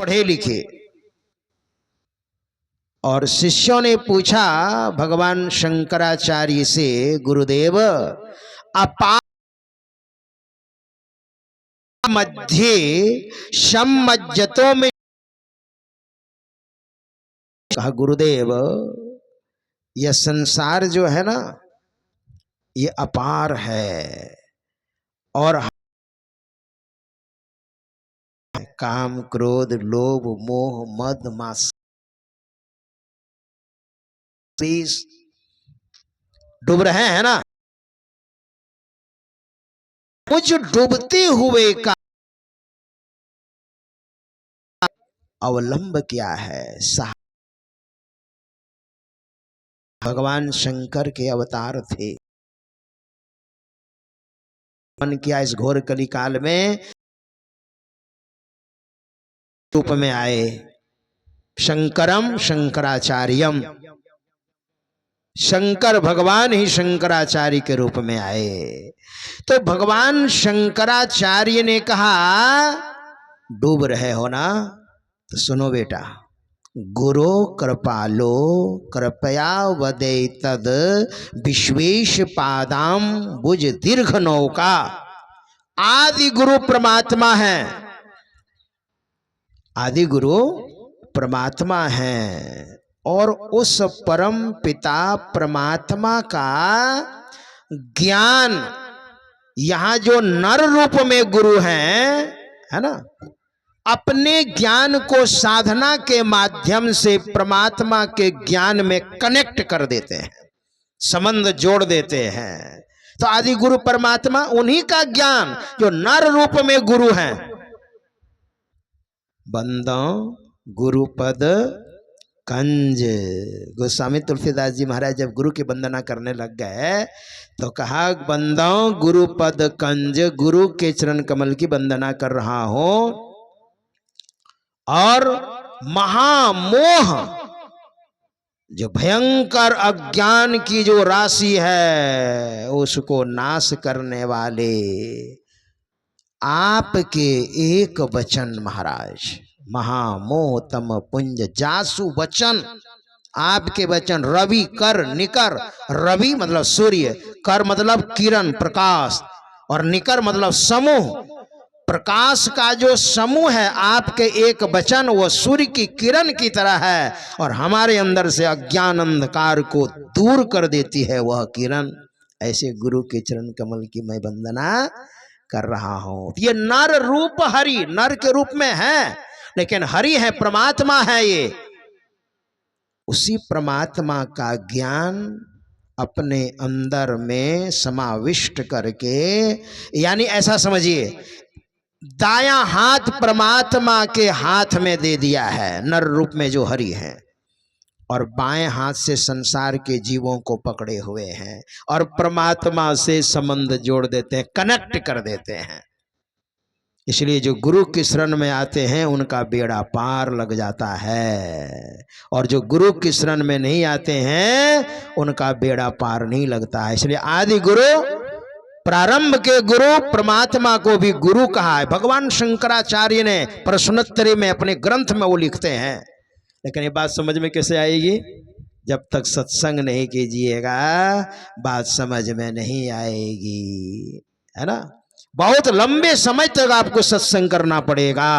पढ़े लिखे। और शिष्यों ने पूछा भगवान शंकराचार्य से, गुरुदेव अपार मध्य सम्मज्जतों में, कहा गुरुदेव यह संसार जो है ना ये अपार है, और काम क्रोध लोभ मोह मद मात्सर्य डूब रहे हैं ना। मुझ डूबते हुए का अवलंब क्या है? भगवान शंकर के अवतार थे। मन किया इस घोर कली काल में रूप में आए, शंकरम शंकराचार्यम, शंकर भगवान ही शंकराचार्य के रूप में आए। तो भगवान शंकराचार्य ने कहा डूब रहे हो ना, तो सुनो बेटा, गुरु कृपालो कृपया वदे तद विश्वेश पादाम बुझ दीर्घ नौका। आदि गुरु परमात्मा है, आदि गुरु परमात्मा है, और उस परम पिता परमात्मा का ज्ञान यहां जो नर रूप में गुरु हैं, है ना, अपने ज्ञान को साधना के माध्यम से परमात्मा के ज्ञान में कनेक्ट कर देते हैं, संबंध जोड़ देते हैं। तो आदि गुरु परमात्मा उन्हीं का ज्ञान जो नर रूप में गुरु हैं। बंदो गुरुपद कंज। गोस्वामी तुलसीदास जी महाराज जब गुरु की वंदना करने लग गए तो कहा बंदो गुरुपद कंज, गुरु के चरण कमल की वंदना कर रहा हूं, और महामोह जो भयंकर अज्ञान की जो राशि है उसको नाश करने वाले आपके एक वचन महाराज, महामोह तम पुंज जासु वचन, आपके वचन रवि कर निकर, रवि मतलब सूर्य, कर मतलब किरण प्रकाश, और निकर मतलब समूह, प्रकाश का जो समूह है आपके एक वचन वो सूर्य की किरण की तरह है, और हमारे अंदर से अज्ञान अंधकार को दूर कर देती है वह किरण। ऐसे गुरु के चरण कमल की मैं वंदना कर रहा हूं। ये नर रूप हरि, नर के रूप में है लेकिन हरि है, परमात्मा है। ये उसी परमात्मा का ज्ञान अपने अंदर में समाविष्ट करके, यानी ऐसा समझिए दायां हाथ परमात्मा के हाथ में दे दिया है नर रूप में जो हरि है, और बाएं हाथ से संसार के जीवों को पकड़े हुए हैं और परमात्मा से संबंध जोड़ देते हैं, कनेक्ट कर देते हैं। इसलिए जो गुरु की शरण में आते हैं उनका बेड़ा पार लग जाता है, और जो गुरु की शरण में नहीं आते हैं उनका बेड़ा पार नहीं लगता है। इसलिए आदि गुरु, प्रारंभ के गुरु परमात्मा को भी गुरु कहा है। भगवान शंकराचार्य ने प्रश्नोत्तरी में अपने ग्रंथ में वो लिखते हैं। लेकिन ये बात समझ में कैसे आएगी? जब तक सत्संग नहीं कीजिएगा बात समझ में नहीं आएगी, है ना। बहुत लंबे समय तक आपको सत्संग करना पड़ेगा।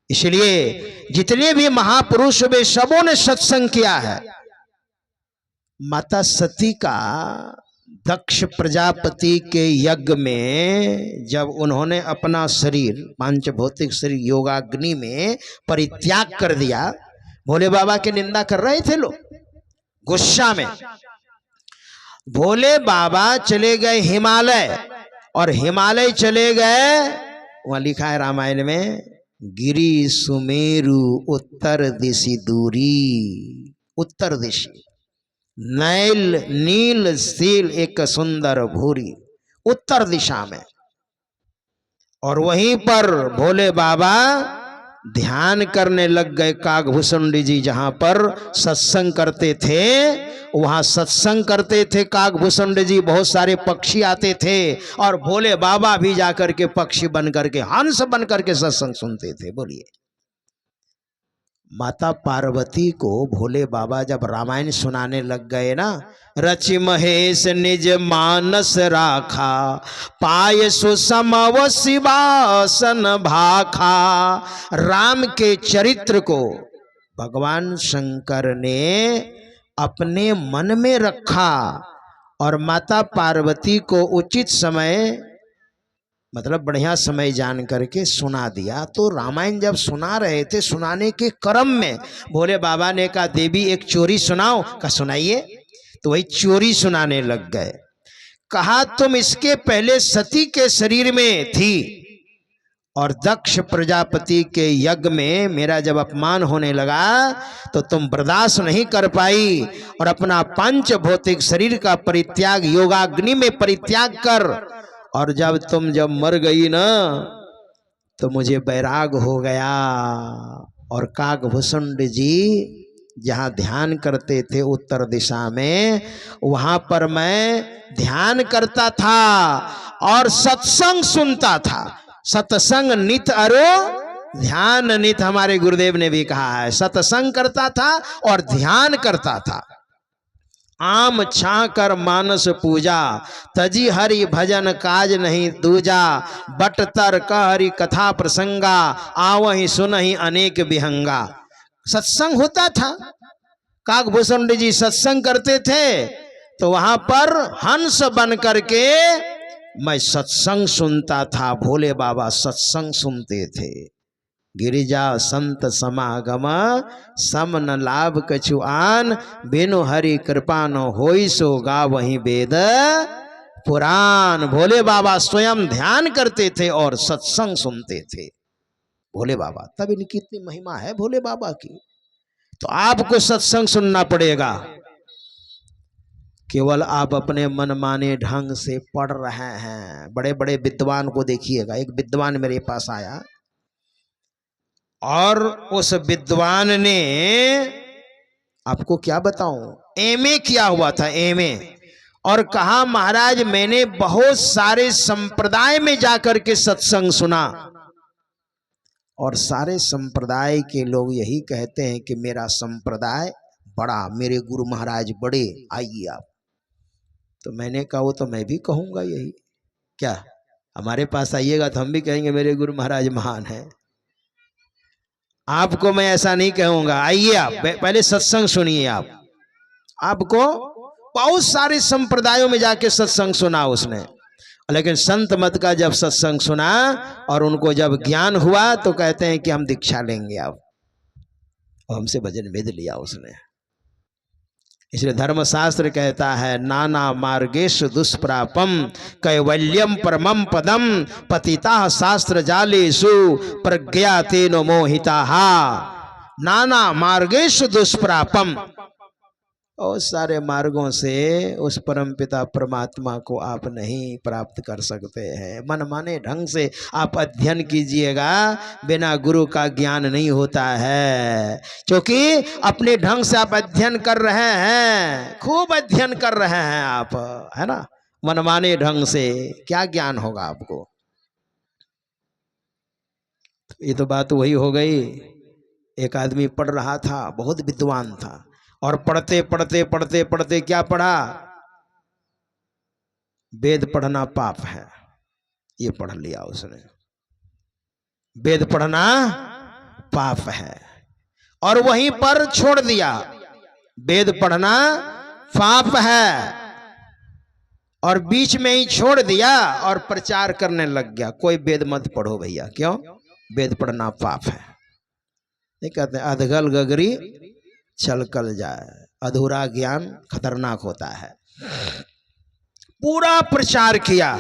इसलिए जितने भी महापुरुष वे सबों ने सत्संग किया है। माता सती का दक्ष प्रजापति के यज्ञ में जब उन्होंने अपना शरीर, पांच भौतिक शरीर योगाग्नि में परित्याग कर दिया, भोले बाबा की निंदा कर रहे थे लोग गुस्सा में। भोले बाबा चले गए हिमालय, और हिमालय चले गए, वहां लिखा है रामायण में, गिरी सुमेरु उत्तर दिशि दूरी, उत्तर दिशि नैल नील सील एक सुंदर भूरी, उत्तर दिशा में। और वहीं पर भोले बाबा ध्यान करने लग गए। काकभूषुंडी जी जहां पर सत्संग करते थे वहां सत्संग करते थे काकभूषुंडी जी, बहुत सारे पक्षी आते थे, और भोले बाबा भी जाकर के पक्षी बन करके, हंस बन करके सत्संग सुनते थे। बोलिए माता पार्वती को भोले बाबा जब रामायण सुनाने लग गए ना, रचि महेश निज मानस राखा, पाय सुसमव शिवासन भाखा। राम के चरित्र को भगवान शंकर ने अपने मन में रखा और माता पार्वती को उचित समय, मतलब बढ़िया समय जान करके सुना दिया। तो रामायण जब सुना रहे थे, सुनाने के क्रम में भोले बाबा ने कहा देवी एक चोरी सुनाओ। कहा सुनाइए। तो वही चोरी सुनाने लग गए। कहा तुम इसके पहले सती के शरीर में थी और दक्ष प्रजापति के यज्ञ में मेरा जब अपमान होने लगा तो तुम बर्दाश्त नहीं कर पाई और अपना पंच भौतिक शरीर का परित्याग योगाग्नि में परित्याग कर, और जब मर गई ना तो मुझे बैराग हो गया। और काकभूषुंड जी जहाँ ध्यान करते थे उत्तर दिशा में, वहां पर मैं ध्यान करता था और सत्संग सुनता था। सत्संग नित अरो ध्यान नित, हमारे गुरुदेव ने भी कहा है। सत्संग करता था और ध्यान करता था। आम छा कर मानस पूजा, तजी हरि भजन काज नहीं दूजा। बट तर हरि कथा प्रसंगा, आवहि सुनहि अनेक विहंगा। सत्संग होता था। काकभूषण जी सत्संग करते थे तो वहां पर हंस बन करके मैं सत्संग सुनता था। भोले बाबा सत्संग सुनते थे। गिरिजा संत समागम, सम न लाभ कछु आन, बिनु हरि कृपा न होई सो गावहि वेद पुराण। भोले बाबा स्वयं ध्यान करते थे और सत्संग सुनते थे। भोले बाबा, तब इनकी इतनी महिमा है भोले बाबा की। तो आपको सत्संग सुनना पड़ेगा। केवल आप अपने मनमाने ढंग से पढ़ रहे हैं। बड़े बड़े विद्वान को देखिएगा। एक विद्वान मेरे पास आया और उस विद्वान ने, आपको क्या बताऊं, एमए किया हुआ था, एमए, और कहा महाराज मैंने बहुत सारे संप्रदाय में जाकर के सत्संग सुना और सारे संप्रदाय के लोग यही कहते हैं कि मेरा संप्रदाय बड़ा, मेरे गुरु महाराज बड़े, आइए आप। तो मैंने कहा वो तो मैं भी कहूंगा यही। क्या हमारे पास आइएगा तो हम भी कहेंगे मेरे गुरु महाराज महान है। आपको मैं ऐसा नहीं कहूंगा। आइए आप पहले सत्संग सुनिए। आपको बहुत सारे संप्रदायों में जाके सत्संग सुना उसने, लेकिन संत मत का जब सत्संग सुना और उनको जब ज्ञान हुआ तो कहते हैं कि हम दीक्षा लेंगे। आप हमसे भजन वेद लिया उसने। इसलिए धर्मशास्त्र कहता है नाना मार्गेश दुष्प्रापम कैवल्यम परमम पदम, पतिता शास्त्र जालेषु प्रज्ञा तेनो मोहिता। नाना मार्गेश दुष्प्रापम, और सारे मार्गों से उस परमपिता परमात्मा को आप नहीं प्राप्त कर सकते हैं। मनमाने ढंग से आप अध्ययन कीजिएगा, बिना गुरु का ज्ञान नहीं होता है। क्योंकि अपने ढंग से आप अध्ययन कर रहे हैं, खूब अध्ययन कर रहे हैं आप, है ना। मनमाने ढंग से क्या ज्ञान होगा आपको। ये तो बात वही हो गई। एक आदमी पढ़ रहा था, बहुत विद्वान था, और पढ़ते पढ़ते पढ़ते पढ़ते क्या पढ़ा, वेद पढ़ना पाप है, ये पढ़ लिया उसने। वेद पढ़ना पाप है और वहीं पर छोड़ दिया। वेद पढ़ना पाप है और बीच में ही छोड़ दिया और प्रचार करने लग गया, कोई वेद मत पढ़ो भैया। क्यों? वेद पढ़ना पाप है। नहीं कहते अधगल गगरी चलकल जाए, अधूरा ज्ञान खतरनाक होता है। पूरा प्रचार किया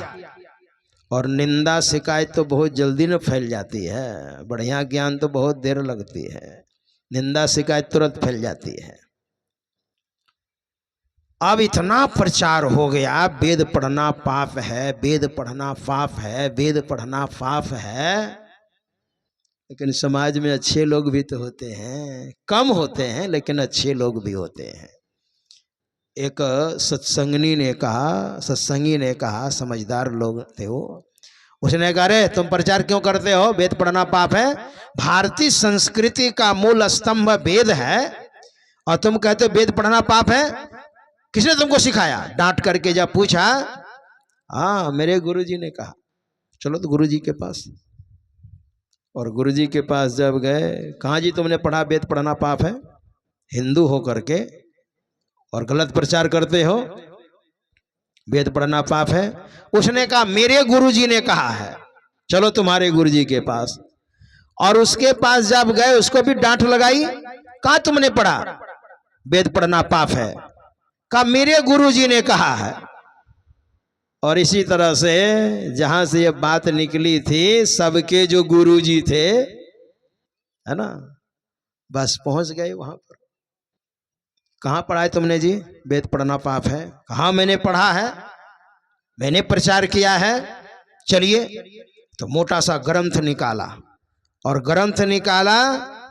और निंदा शिकायत तो बहुत जल्दी न फैल जाती है, बढ़िया ज्ञान तो बहुत देर लगती है, निंदा शिकायत तुरंत फैल जाती है। अब इतना प्रचार हो गया, वेद पढ़ना पाप है, वेद पढ़ना पाप है, वेद पढ़ना पाप है। लेकिन समाज में अच्छे लोग भी तो होते हैं, कम होते हैं लेकिन अच्छे लोग भी होते हैं। एक सत्संगी ने कहा, समझदार लोग थे वो, उसने कहा रे तुम प्रचार क्यों करते हो, वेद पढ़ना पाप है। भारतीय संस्कृति का मूल स्तंभ वेद है और तुम कहते हो वेद पढ़ना पाप है। किसने तुमको सिखाया? डांट करके जब पूछा, हाँ मेरे गुरुजी ने कहा। चलो तो गुरुजी के पास। और गुरुजी के पास जब गए, कहाँ जी तुमने पढ़ा वेद पढ़ना पाप है? हिंदू हो करके और गलत प्रचार करते हो, वेद पढ़ना पाप है। उसने कहा मेरे गुरुजी ने कहा है। चलो तुम्हारे गुरुजी के पास। और उसके पास जब गए उसको भी डांट लगाई। कहा तुमने पढ़ा वेद पढ़ना पाप है? कहा मेरे गुरुजी ने कहा है। और इसी तरह से जहां से ये बात निकली थी, सबके जो गुरुजी थे, है ना, बस पहुंच गए वहां पर। कहाँ पढ़ा है तुमने जी वेद पढ़ना पाप है? कहाँ मैंने पढ़ा है, मैंने प्रचार किया है। चलिए, तो मोटा सा ग्रंथ निकाला और ग्रंथ निकाला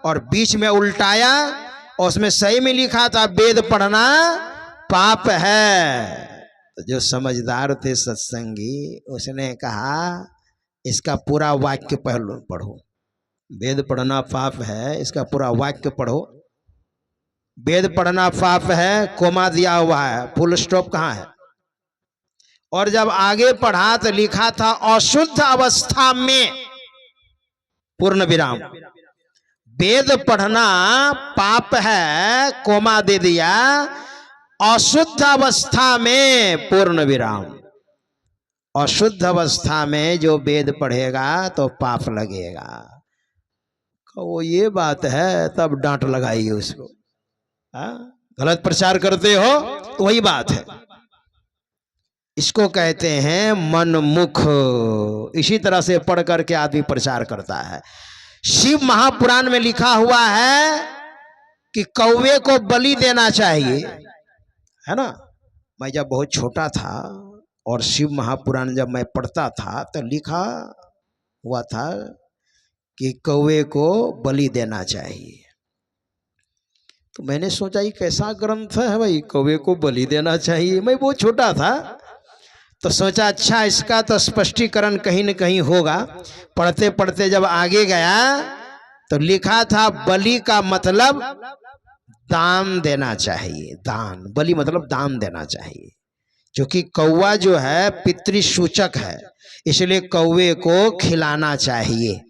और बीच में उल्टाया और उसमें सही में लिखा था वेद पढ़ना पाप है। तो जो समझदार थे सत्संगी, उसने कहा इसका पूरा वाक्य पढ़ो, वेद पढ़ना पाप है, इसका पूरा वाक्य पढ़ो। वेद पढ़ना पाप है, कोमा दिया हुआ है, फुल स्टॉप कहाँ है? और जब आगे पढ़ा तो लिखा था अशुद्ध अवस्था में पूर्ण विराम। वेद पढ़ना पाप है, कोमा दे दिया, अशुद्ध अवस्था में पूर्ण विराम। अशुद्ध अवस्था में जो वेद पढ़ेगा तो पाप लगेगा। वो ये बात है, तब डांट लगाइए उसको। गलत प्रचार करते हो तो वही बात है। इसको कहते हैं मनमुख। इसी तरह से पढ़ करके आदमी प्रचार करता है। शिव महापुराण में लिखा हुआ है कि कौवे को बलि देना चाहिए, है ना। मैं जब बहुत छोटा था और शिव महापुराण जब मैं पढ़ता था तो लिखा हुआ था कि कौवे को बलि देना चाहिए। तो मैंने सोचा ये कैसा ग्रंथ है भाई, कौवे को बलि देना चाहिए। मैं बहुत छोटा था तो सोचा अच्छा इसका तो स्पष्टीकरण कहीं न कहीं होगा। पढ़ते पढ़ते जब आगे गया तो लिखा था बलि का मतलब दान देना चाहिए। दान, बलि मतलब दान देना चाहिए, क्योंकि कौवा जो है पितृसूचक है, इसलिए कौवे को खिलाना चाहिए।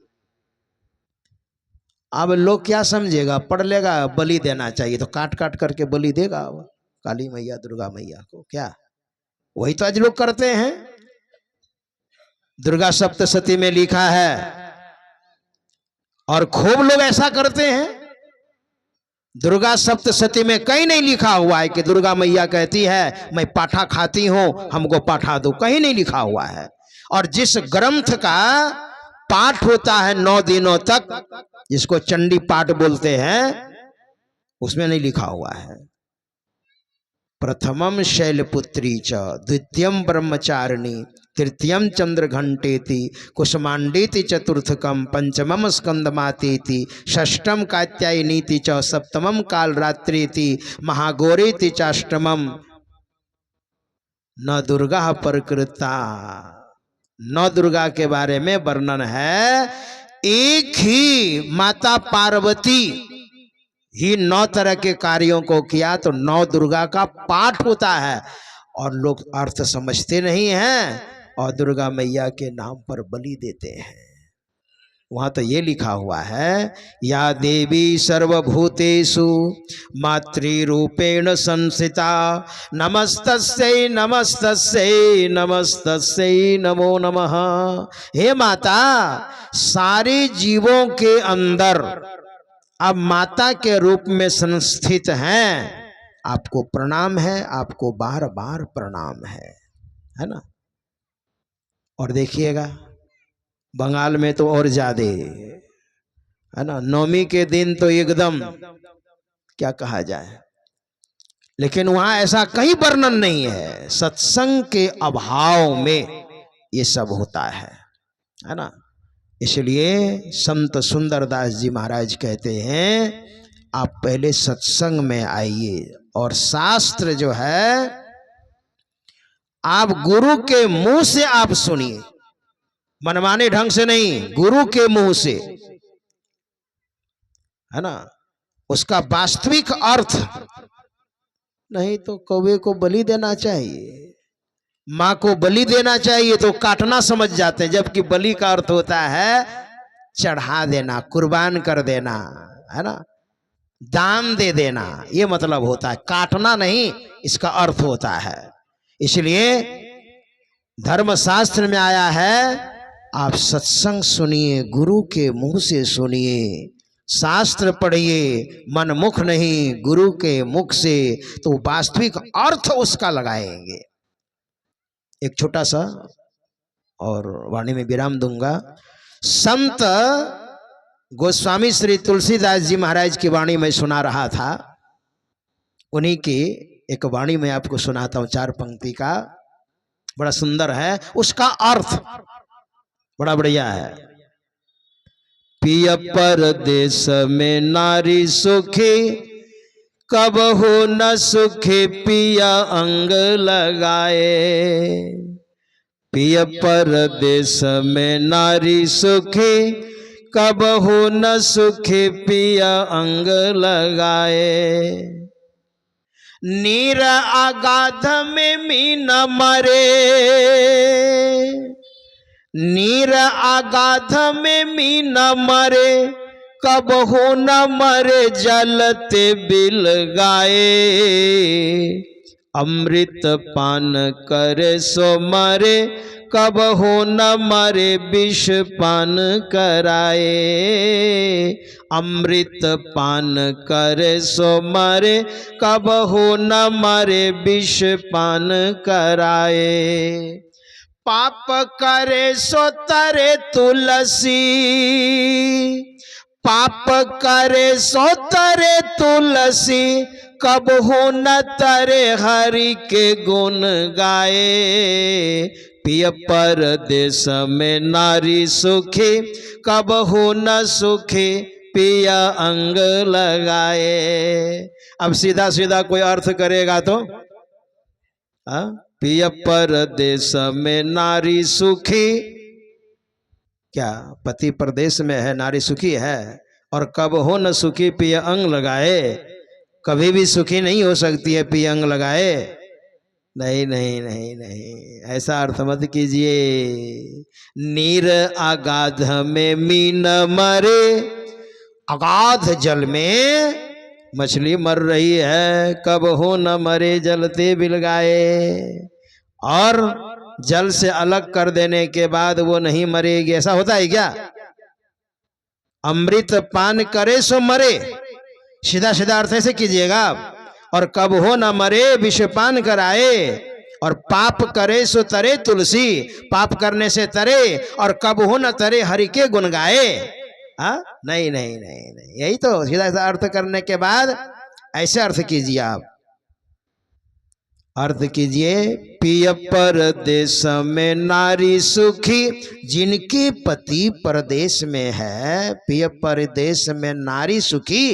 अब लोग क्या समझेगा, पढ़ लेगा बलि देना चाहिए तो काट काट करके बलि देगा काली मैया दुर्गा मैया को। क्या वही तो आज लोग करते हैं। दुर्गा सप्तशती में लिखा है और खूब लोग ऐसा करते हैं। दुर्गा सप्तशती में कहीं नहीं लिखा हुआ है कि दुर्गा मैया कहती है मैं पाठा खाती हूं, हमको पाठा दो, कहीं नहीं लिखा हुआ है। और जिस ग्रंथ का पाठ होता है 9 दिनों तक, जिसको चंडी पाठ बोलते हैं, उसमें नहीं लिखा हुआ है प्रथमम शैलपुत्री च, द्वितीयम ब्रह्मचारिणी, तृतीयम चंद्रघंटेति, कुसुमांडेति, चतुर्थकम पंचमम स्कंदमातेति, षष्ठम कात्यायनीति च, सप्तमम कालरात्रिति, महागौरेति चाष्टमम न दुर्गा प्रकृता। नौ दुर्गा के बारे में वर्णन है। एक ही माता पार्वती ही 9 तरह के कार्यों को किया, तो 9 दुर्गा का पाठ होता है और लोग अर्थ समझते नहीं हैं और दुर्गा मैया के नाम पर बलि देते हैं। वहां तो ये लिखा हुआ है या देवी सर्वभूतेषु मातृरूपेण संस्थिता, नमस्तस्यै नमस्तस्यै नमस्तस्यै नमो नमः। हे माता, सारे जीवों के अंदर आप माता के रूप में संस्थित हैं, आपको प्रणाम है, आपको बार बार प्रणाम है ना। और देखिएगा बंगाल में तो और ज्यादा है ना, नवमी के दिन तो एकदम क्या कहा जाए, लेकिन वहां ऐसा कहीं वर्णन नहीं है। सत्संग के अभाव में ये सब होता है ना। इसलिए संत सुंदरदास जी महाराज कहते हैं आप पहले सत्संग में आइए और शास्त्र जो है आप गुरु के मुंह से आप सुनिए। मनमाने ढंग से नहीं, गुरु के मुंह से, है ना, उसका वास्तविक अर्थ। नहीं तो कौवे को बलि देना चाहिए, माँ को बलि देना चाहिए तो काटना समझ जाते हैं, जबकि बलि का अर्थ होता है चढ़ा देना, कुर्बान कर देना, है ना, दान दे देना, ये मतलब होता है, काटना नहीं इसका अर्थ होता है। इसलिए धर्मशास्त्र में आया है आप सत्संग सुनिए, गुरु के मुंह से सुनिए, शास्त्र पढ़िए, मनमुख नहीं गुरु के मुख से, तो वास्तविक अर्थ उसका लगाएंगे। एक छोटा सा और वाणी में विराम दूंगा। संत गोस्वामी श्री तुलसीदास जी महाराज की वाणी में सुना रहा था, उन्हीं की एक वाणी में आपको सुनाता हूं, 4 पंक्ति का, बड़ा सुंदर है, उसका अर्थ बड़ा बढ़िया है। पिय परदेश में नारी सुखी, कब हो न सुखी पिया अंग लगाए। पिय परदेश में नारी सुखी, कब हो न सुखी पिया अंग लगाए। नीर अगाध में मीन मरे, नीर अगाध में मीन मरे, कब हो न मरे जलते बिल गाए। अमृत पान करे सो मरे, कब हो न मरे विष पान कराए। अमृत पान करे सो मरे, कब हो न मरे विष पान कराए। पाप करे सो तरे तुलसी, पाप करे सो तरे तुलसी, कब हो न तरे हरि के गुण गाए। पिय परदेश में नारी सुखी, कब हो न सुखी पिया अंग लगाए। अब सीधा सीधा कोई अर्थ करेगा तो पिय परदेश में नारी सुखी, क्या पति परदेश में है, नारी सुखी है, और कब हो न सुखी पिय अंग लगाए। कभी भी सुखी नहीं हो सकती है पिय अंग लगाए, नहीं नहीं नहीं नहीं, ऐसा अर्थ मत कीजिए। नीर अगाध में मीन मरे, अगाध जल में मछली मर रही है, कब हो न मरे जलते बिल गाए। और जल से अलग कर देने के बाद वो नहीं मरेगी, ऐसा होता है क्या? अमृत पान करे सो मरे, सीधा सीधा अर्थ ऐसे कीजिएगा। और कब हो न मरे विष पान कराए, और पाप करे सो तरे तुलसी, पाप करने से तरे, और कब हो न तरे हरि के गुण गाए। हाँ, नहीं नहीं नहीं नहीं, यही तो सीधा सीधा अर्थ करने के बाद ऐसे अर्थ कीजिए आप। अर्थ कीजिए, पिय परदेश में नारी सुखी, जिनके पति परदेश में है, पिय परदेश में नारी सुखी,